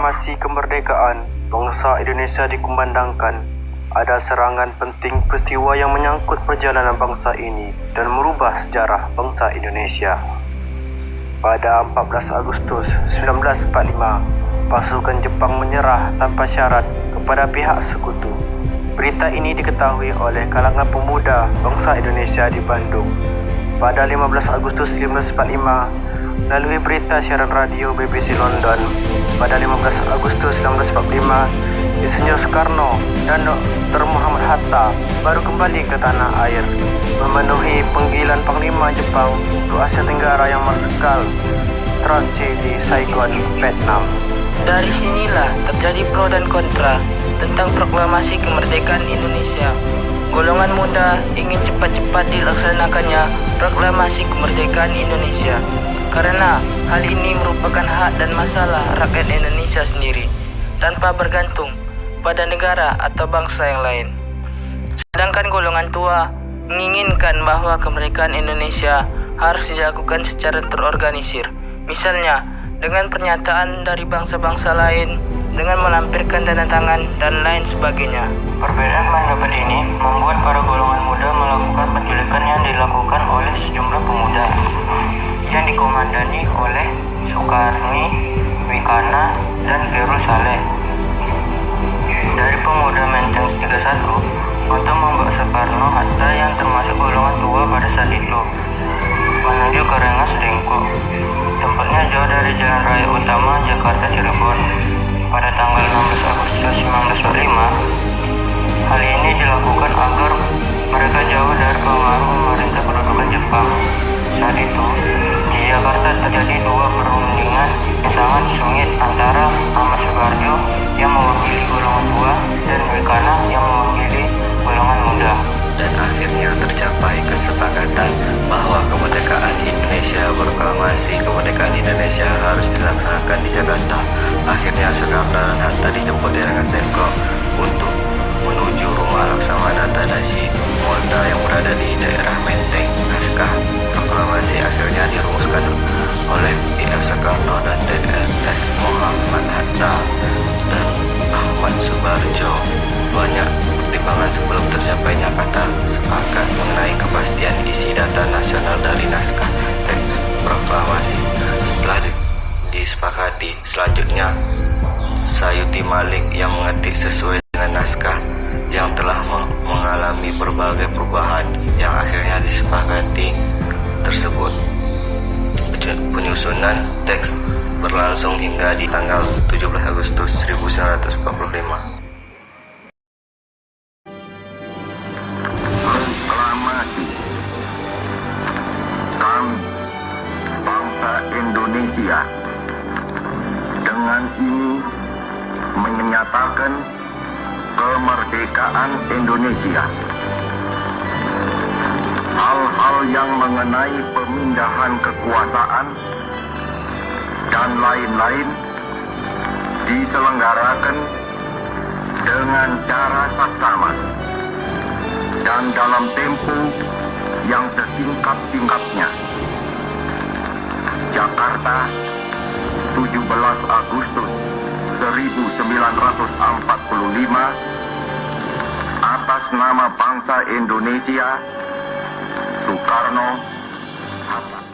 proklamasi kemerdekaan bangsa Indonesia dikumandangkan, ada serangan penting peristiwa yang menyangkut perjalanan bangsa ini dan merubah sejarah bangsa Indonesia. Pada 14 Agustus 1945, pasukan Jepang menyerah tanpa syarat kepada pihak sekutu. Berita ini diketahui oleh kalangan pemuda bangsa Indonesia di Bandung. Pada 15 Agustus 1945, melalui berita siaran radio BBC London, pada 15 Agustus 1945, Insinyur Soekarno dan Dr. Muhammad Hatta baru kembali ke tanah air, memenuhi panggilan Panglima Jepang untuk Asia Tenggara yang marsikal transit di Saigon, Vietnam. Dari sinilah terjadi pro dan kontra tentang proklamasi kemerdekaan Indonesia. Golongan muda ingin cepat-cepat dilaksanakannya proklamasi kemerdekaan Indonesia, karena hal ini merupakan hak dan masalah rakyat Indonesia sendiri, tanpa bergantung pada negara atau bangsa yang lain. Sedangkan golongan tua menginginkan bahwa kemerdekaan Indonesia harus dilakukan secara terorganisir, misalnya dengan pernyataan dari bangsa-bangsa lain, dengan melampirkan tanda tangan dan lain sebagainya. Perbedaan pendapat ini membuat para golongan muda melakukan penculikan yang dilakukan oleh sejumlah pemuda yang dikomandani oleh Soekarni, Wikana, dan Khairul Saleh. Dari pemuda Menteng 31 untuk membawa Soekarno Hatta yang termasuk golongan tua pada saat itu menuju ke Rengas Dengklok, tempatnya jauh dari jalan raya utama Jakarta Cirebon. Pada tanggal 16 Agustus 1945, hal ini dilakukan agar mereka jauh dari pengaruh pemerintah kedudukan Jepang. Saat itu, di Jakarta terjadi dua perundingan yang sangat sengit antara Ahmad Soekarjo yang mewakili golongan tua dan Wikana yang mewakili golongan muda. Dan akhirnya tercapai kesepakatan bahwa kemerdekaan Indonesia, proklamasi kemerdekaan Indonesia harus dilaksanakan di Jakarta. Akhirnya Soekarno dan Hatta dijemput di Rengas Dengklok untuk menuju rumah Laksamana Tadashi Moda yang berada di daerah Menteng. Naskah proklamasi akhirnya dirumuskan oleh I.L. Soekarno dan D.S. Muhammad Hatta dan Ahmad Subarjo. Banyak pertimbangan sebelum tercapainya kata sepakat mengenai kepastian isi data nasional dari naskah teks proklamasi. Setelah disepakati, selanjutnya Sayuti Malik yang mengetik sesuai dengan naskah yang telah mengalami berbagai perubahan yang akhirnya disepakati tersebut. Penyusunan teks berlangsung hingga di tanggal 17 Agustus 1945. Kami, bangsa Indonesia, dengan ini menyatakan kemerdekaan Indonesia. Hal-hal yang mengenai pemindahan kekuasaan dan lain-lain diselenggarakan dengan cara saksama dan dalam tempo yang sesingkat-singkatnya. Jakarta, 17 Agustus 1945, atas nama bangsa Indonesia, Soekarno, Hatta.